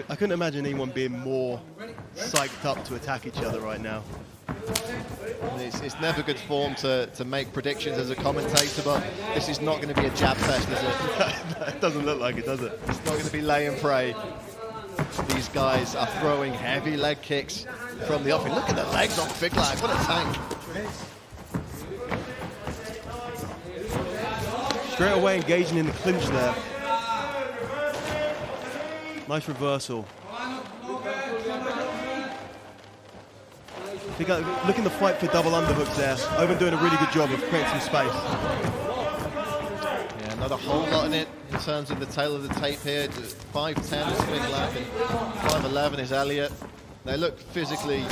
couldn't imagine anyone being more psyched up to attack each other right now. It's never good form to make predictions as a commentator, but this is not going to be a jab fest, is it? It doesn't look like it, does it? It's not going to be lay and pray. These guys are throwing heavy leg kicks from the offing. Look at the legs on Figlak, what a tank. Straight away engaging in the clinch there. Nice reversal. Figlak looking to fight for double underhooks there. Oban doing a really good job of creating some space. Yeah, not a whole lot in it in terms of the tail of the tape here. 5'10" is Figlak and 5'11" is Elliott. They look physically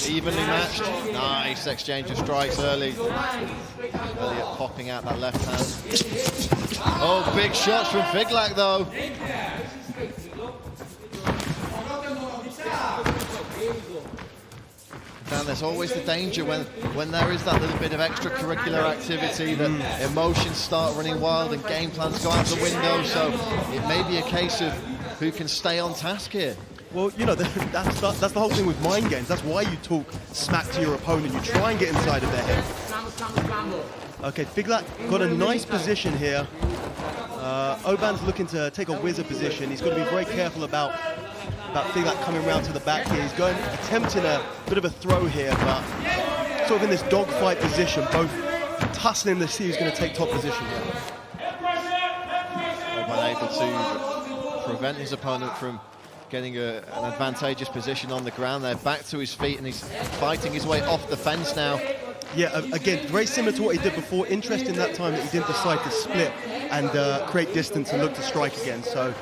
evenly matched. Nice exchange of strikes early. Elliott popping out that left hand. Oh, big shots from Figlak though. And there's always the danger when there is that little bit of extracurricular activity that emotions start running wild and game plans go out the window. So it may be a case of who can stay on task here. Well, you know, that's the whole thing with mind games. That's why you talk smack to your opponent. You try and get inside of their head. Okay, Figlak got a nice position here. Oban's looking to take a wizard position. He's got to be very careful about Figlak coming around to the back here. He's attempting a bit of a throw here, but sort of in this dogfight position, both tussling to see who's going to take top position here. Oban able to prevent his opponent from getting an advantageous position on the ground there, back to his feet, and he's fighting his way off the fence now. Yeah, again, very similar to what he did before. Interesting that time that he didn't decide to split and create distance and look to strike again. So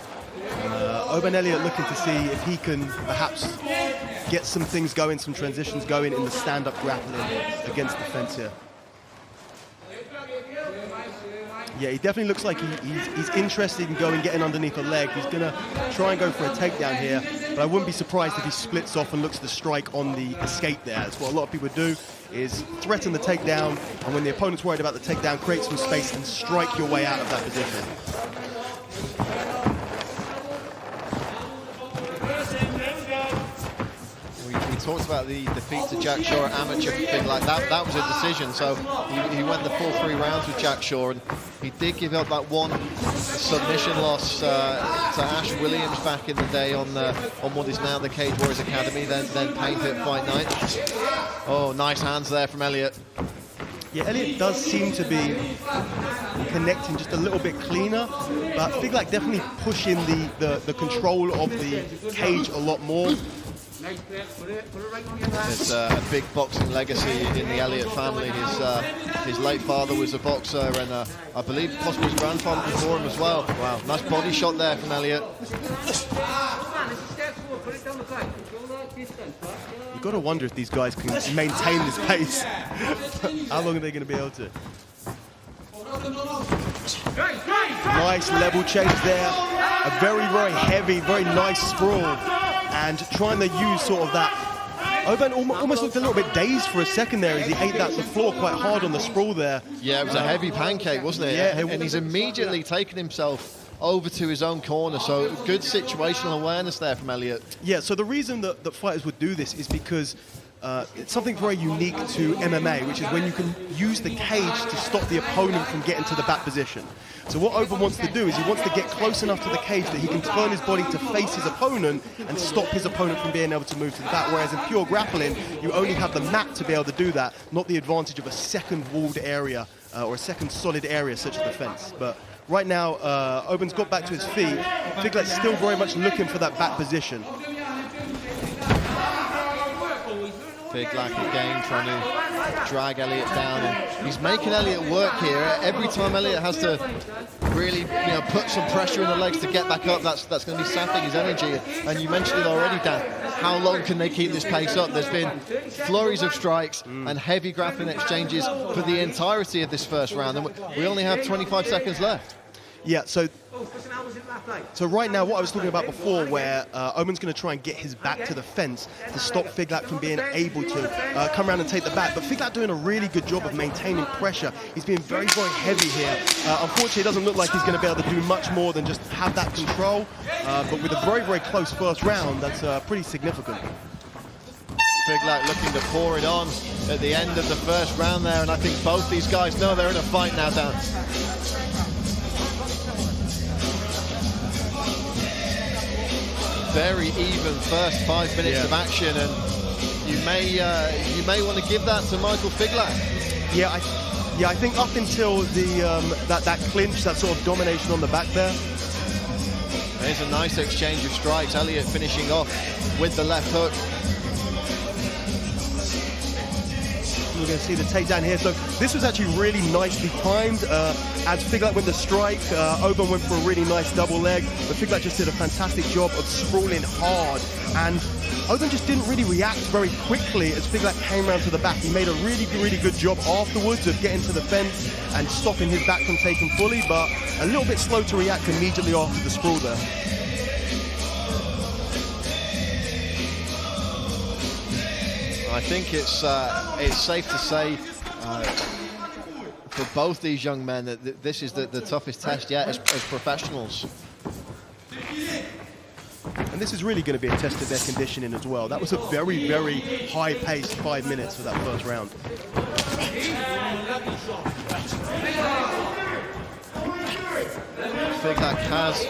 Oban Elliott looking to see if he can perhaps get some things going, some transitions going in the stand-up grappling against the fence here. Yeah, he definitely looks like he's interested in getting underneath a leg. He's going to try and go for a takedown here, but I wouldn't be surprised if he splits off and looks to strike on the escape there. That's what a lot of people do, is threaten the takedown, and when the opponent's worried about the takedown, create some space and strike your way out of that position. We talked about the defeat to Jack Shaw at amateur thing like that. That was a decision, so he went the full 3 rounds with Jack Shaw, and he did give up that one submission loss to Ash Williams back in the day on what is now the Cage Warriors Academy, then Paint at Fight Night. Oh, nice hands there from Elliott. Yeah, Elliott does seem to be connecting just a little bit cleaner, but Figlak definitely pushing the control of the cage a lot more. There's a big boxing legacy in the Elliott family. His late father was a boxer, and I believe possibly his grandfather before him as well. Wow, nice body shot there from Elliott. You've got to wonder if these guys can maintain this pace. How long are they going to be able to? Nice level change there. A very, very heavy, very nice sprawl. And trying to use sort of that. Oban almost looked a little bit dazed for a second there as he ate the floor quite hard on the sprawl there. Yeah, it was a heavy pancake, wasn't it? Yeah. And he's immediately taken himself over to his own corner, so good situational awareness there from Elliott. Yeah, so the reason that fighters would do this is because it's something very unique to MMA, which is when you can use the cage to stop the opponent from getting to the back position. So what Oban wants to do is he wants to get close enough to the cage that he can turn his body to face his opponent and stop his opponent from being able to move to the back, whereas in pure grappling, you only have the mat to be able to do that, not the advantage of a second walled area or a second solid area such as the fence. But right now, Oban's got back to his feet. Figlak's still very much looking for that back position. Figlak again trying to drag Elliott down, and he's making Elliott work here. Every time Elliott has to really put some pressure in the legs to get back up, that's going to be sapping his energy. And you mentioned it already, Dan. How long can they keep this pace up? There's been flurries of strikes and heavy grappling exchanges for the entirety of this first round, and we only have 25 seconds left. Yeah, so right now, what I was talking about before, where Oban's going to try and get his back to the fence to stop Figlak from being able to come around and take the back. But Figlak doing a really good job of maintaining pressure. He's being very, very heavy here. Unfortunately, it doesn't look like he's going to be able to do much more than just have that control. But with a very, very close first round, that's pretty significant. Figlak looking to pour it on at the end of the first round there, and I think both these guys know they're in a fight now, Dan. Very even first 5 minutes of action, and you may want to give that to Michal Figlak. Yeah, I think up until the that clinch, that sort of domination on the back there. There's a nice exchange of strikes. Elliott finishing off with the left hook. We're going to see the takedown here. So this was actually really nicely timed. As Figlak went to strike, Oban went for a really nice double leg, but Figlak just did a fantastic job of sprawling hard. And Oban just didn't really react very quickly as Figlak came around to the back. He made a really, really good job afterwards of getting to the fence and stopping his back from taking fully, but a little bit slow to react immediately after the sprawl there. I think it's safe to say for both these young men that this is the toughest test yet as professionals. And this is really going to be a test of their conditioning as well. That was a very, very high-paced 5 minutes for that first round. Figlak has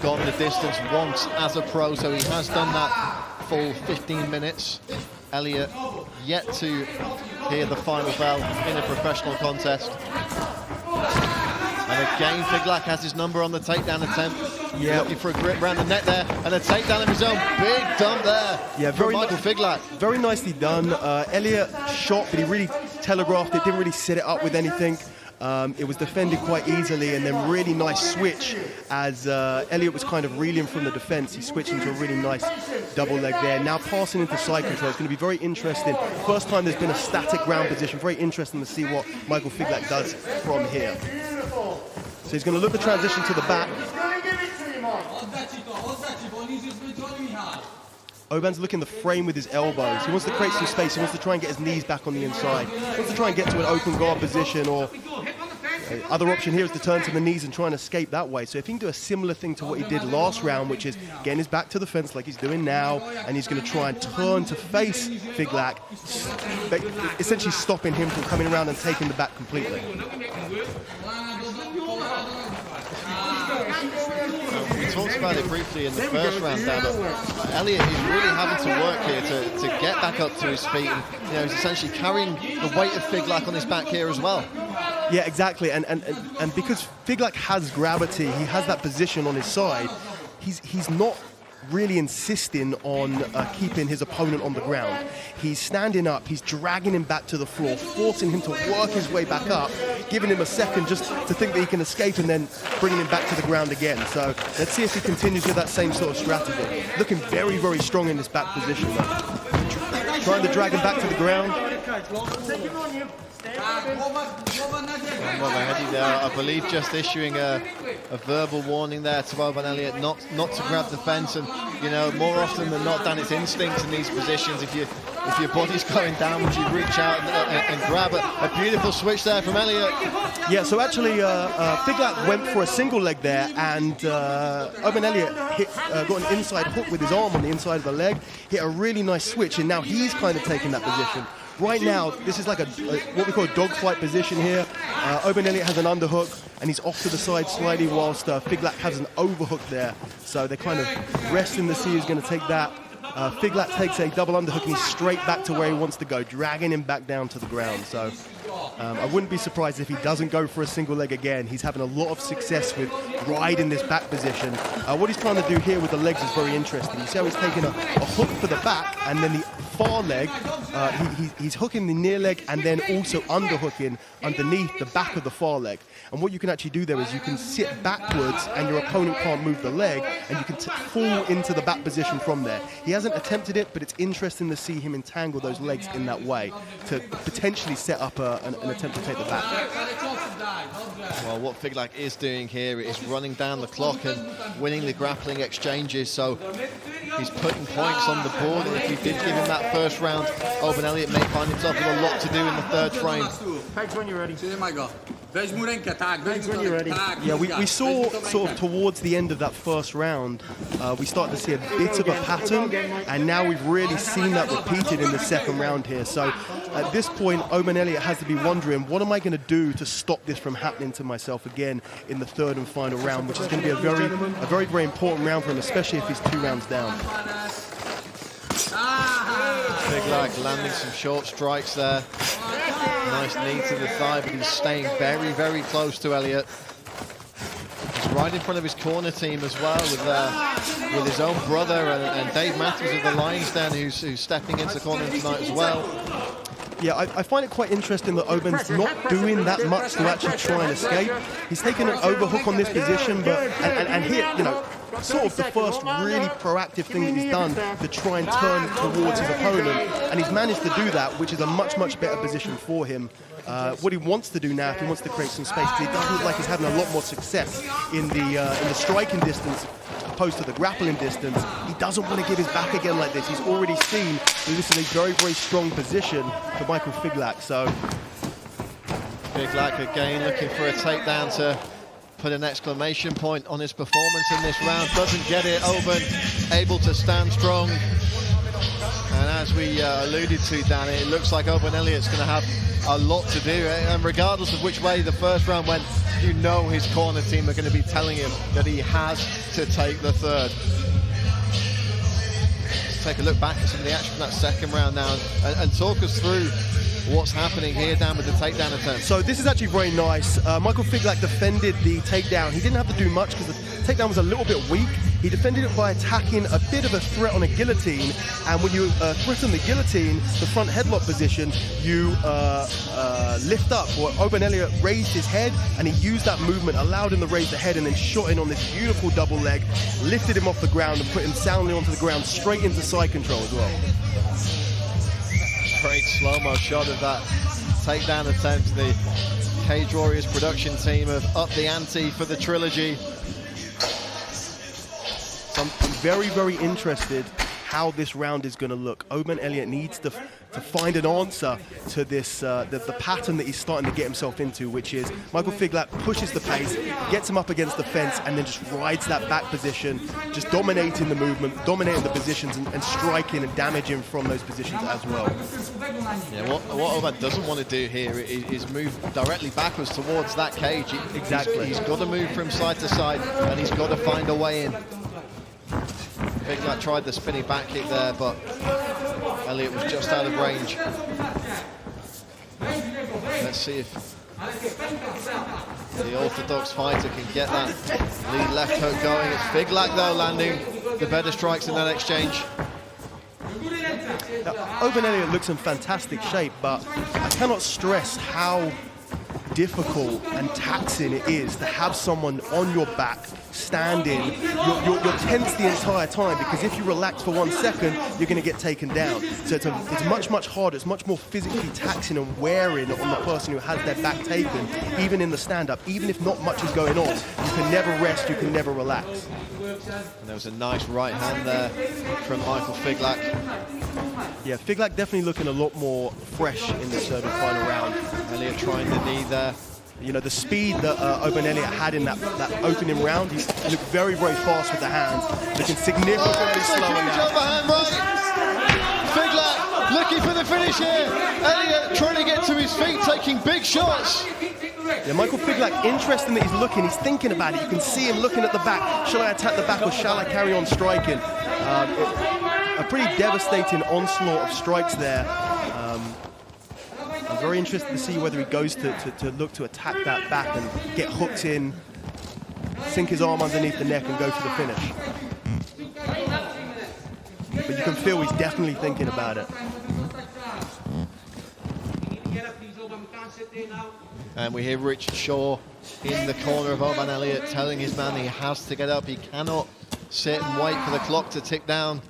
gone the distance once as a pro, so he has done that full 15 minutes. Elliott yet to hear the final bell in a professional contest. And again, Figlak has his number on the takedown attempt. Yeah. Looking for a grip around the neck there, and a takedown of his own. Big dump there. Yeah, very Michal Figlak. Very nicely done. Elliott shot, but he really telegraphed it, didn't really set it up with anything. It was defended quite easily, and then really nice switch as Elliott was kind of reeling from the defense. He switched into a really nice double leg there. Now passing into side control. It's going to be very interesting. First time there's been a static ground position. Very interesting to see what Michal Figlak does from here. So he's going to look to transition to the back. Oban's looking to frame with his elbows. He wants to create some space. He wants to try and get his knees back on the inside. He wants to try and get to an open guard position, or other option here is to turn to the knees and try and escape that way. So if he can do a similar thing to what he did last round, which is getting his back to the fence like he's doing now, and he's going to try and turn to face Figlak, essentially stopping him from coming around and taking the back completely. We talked about it briefly in the first round, Dan, but Elliott is really having to work here to get back up to his feet, and he's essentially carrying the weight of Figlak on his back here as well. Yeah, exactly, and because Figlak has gravity, he has that position on his side, he's not really insisting on keeping his opponent on the ground. He's standing up, he's dragging him back to the floor, forcing him to work his way back up, giving him a second just to think that he can escape, and then bringing him back to the ground again. So let's see if he continues with that same sort of strategy. Looking very, very strong in this back position though. Trying to drag him back to the ground. I believe just issuing a verbal warning there to Oban Elliott not to grab the fence, and more often than not, Dan, it's instinct in these positions. If your body's going downwards, you reach out and grab a beautiful switch there from Elliott. Yeah, so actually Figlak went for a single leg there, and Oban Elliott got an inside hook with his arm on the inside of the leg, hit a really nice switch, and now he's kind of taking that position. Right now, this is like what we call a dogfight position here. Oban Elliott has an underhook, and he's off to the side slightly, whilst Figlak has an overhook there. So they're kind of resting to see who's going to take that. Figlak takes a double underhook, and he's straight back to where he wants to go, dragging him back down to the ground. So I wouldn't be surprised if he doesn't go for a single leg again. He's having a lot of success with riding this back position. What he's trying to do here with the legs is very interesting. You see how he's taking a hook for the back, and then the far leg, he's hooking the near leg and then also underhooking underneath the back of the far leg. And what you can actually do there is you can sit backwards and your opponent can't move the leg, and you can fall into the back position from there. He hasn't attempted it, but it's interesting to see him entangle those legs in that way to potentially set up an attempt to take the back. Well, what Figlak is doing here is running down the clock and winning the grappling exchanges, so he's putting points on the board, and if he did give him that first round, Oban Elliott may find himself with a lot to do in the third frame. Thanks when you're ready. Yeah, we saw sort of towards the end of that first round, we started to see a bit of a pattern, and now we've really seen that repeated in the second round here. So at this point, Oban Elliott has to be wondering, what am I going to do to stop this from happening to myself again in the third and final round, which is going to be a very, very important round for him, especially if he's 2 rounds down. Figlak landing some short strikes there. Nice knee to the thigh, but he's staying very, very close to Elliott. He's right in front of his corner team as well, with his own brother and Dave Matthews of the Lions Den, who's stepping into the corner tonight as well. Yeah, I find it quite interesting that Oban's not doing that much to actually try and escape. He's taken an overhook on this position, but and here, you know, sort of the first really proactive thing that he's done to try and turn towards his opponent, and he's managed to do that, which is a much better position for him. What he wants to do now, if he wants to create some space, because he does look like he's having a lot more success in the striking distance opposed to the grappling distance. He doesn't want to give his back again like this. He's already seen that this is a very strong position for Michal Figlak. So Figlak again looking for a takedown to put an exclamation point on his performance in this round. Doesn't get it. Oban able to stand strong. And as we alluded to, Danny, it looks like Oban Elliott's going to have a lot to do. And regardless of which way the first round went, you know his corner team are going to be telling him that he has to take the third. Let's take a look back at some of the action from that second round now and talk us through what's happening here, Dan, with the takedown attempt. So this is actually very nice. Michal Figlak defended the takedown. He didn't have to do much because the takedown was a little bit weak. He defended it by attacking a bit of a threat on a guillotine, and when you threaten the guillotine, the front headlock position, you lift up. Well, Oban Elliott raised his head, and he used that movement, allowed him to raise the head, and then shot in on this beautiful double leg, lifted him off the ground and put him soundly onto the ground, straight into side control as well. Great slow-mo shot of that takedown attempt. The Cage Warriors production team have upped the ante for the trilogy. So I'm very interested how this round is going to look. Oban Elliott needs to find an answer to this, the pattern that he's starting to get himself into, which is Michal Figlak pushes the pace, gets him up against the fence, and then just rides that back position, just dominating the movement, dominating the positions, and striking and damaging from those positions as well. Yeah, what Oban doesn't want to do here is move directly backwards towards that cage. Exactly. He's got to move from side to side, and he's got to find a way in. Figlak tried the spinning back kick there, but Elliott was just out of range. Let's see if the orthodox fighter can get that lead left hook going. It's Figlak, though, landing the better strikes in that exchange. Now, Oban Elliott looks in fantastic shape, but I cannot stress how difficult and taxing it is to have someone on your back, standing. You're tense the entire time, because if you relax for 1 second, you're going to get taken down. So it's much harder. It's much more physically taxing and wearing on the person who has their back taken, even in the stand-up. Even if not much is going on, you can never rest, you can never relax. And there was a nice right hand there from Michal Figlak. Yeah, Figlak definitely looking a lot more fresh in this third and final round. Elliott trying the knee there. You know, the speed that Oban Elliott had in that opening round, he looked very fast with the hands, looking significantly slower now. Overhand right. Figlak looking for the finish here. Elliott trying to get to his feet, taking big shots. Yeah, Michal Figlak, interesting that he's looking, he's thinking about it. You can see him looking at the back. Shall I attack the back or shall I carry on striking? A pretty devastating onslaught of strikes there. I'm very interested to see whether he goes to look to attack that back and get hooked in, sink his arm underneath the neck and go for the finish. But you can feel he's definitely thinking about it. And we hear Richard Shaw in the corner of Oban Elliott telling his man he has to get up. He cannot sit and wait for the clock to tick down.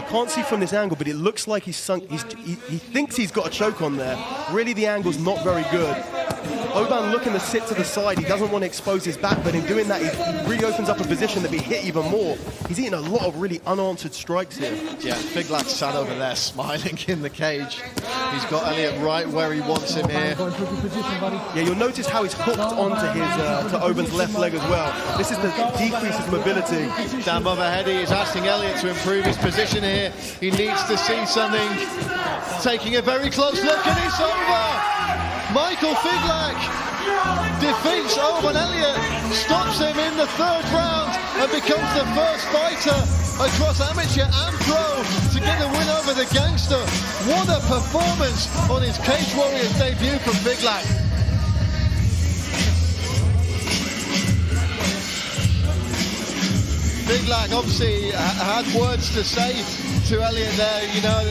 can't see from this angle, but it looks like he's sunk. He thinks he's got a choke on there. Really, the angle's not very good. Oban looking to sit to the side. He doesn't want to expose his back, but in doing that, he really opens up a position that be hit even more. He's eating a lot of really unanswered strikes here. Yeah, Figlak sat over there smiling in the cage. He's got Elliott right where he wants him here. Yeah, you'll notice how he's hooked onto his to Oban's left leg as well. This is to decrease his mobility. Dan Mavahedi is asking Elliott to improve his position here. He needs to see something. Taking a very close look, and it's over! Michal Figlak defeats Oban Elliott, stops him in the third round, and becomes the first fighter across amateur and pro to get the win over the gangster. What a performance on his Cage Warriors debut from Figlak. Figlak obviously had words to say to Elliott there, you know,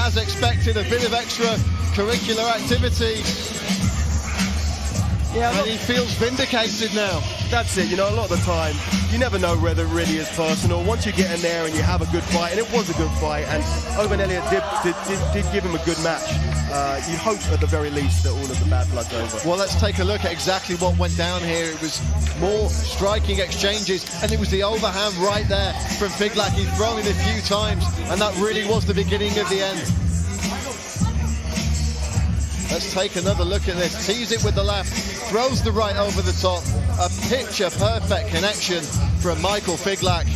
as expected, a bit of extra curricular activity. Yeah, and he feels vindicated now. That's it, you know, a lot of the time, you never know whether it really is personal. Once you get in there and you have a good fight, and it was a good fight, and Oban Elliott did give him a good match. You hope at the very least that all of the bad blood's over. Well, let's take a look at exactly what went down here. It was more striking exchanges, and it was the overhand right there from Figlak. He'd thrown it a few times, and that really was the beginning of the end. Let's take another look at this. Tees it with the left, throws the right over the top. A picture-perfect connection from Michal Figlak.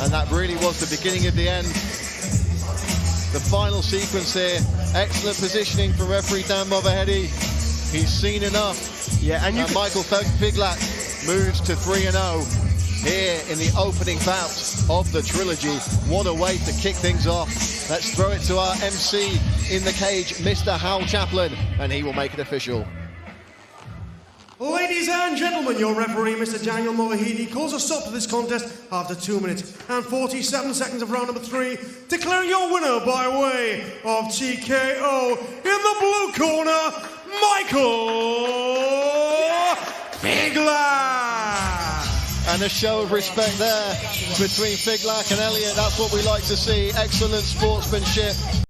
And that really was the beginning of the end. The final sequence here. Excellent positioning from referee Dan Mavahedi. He's seen enough. Yeah, and Michal Figlak moves to 3-0 here in the opening bout of the trilogy. What a way to kick things off. Let's throw it to our MC in the cage, Mr. Hal Chaplin, and he will make it official. Ladies and gentlemen, your referee, Mr. Daniel Mavahedi, calls a stop to this contest after 2 minutes and 47 seconds of round number 3, declaring your winner by way of TKO in the blue corner, Michal Figlak. And a show of respect there between Figlak and Elliott. That's what we like to see. Excellent sportsmanship.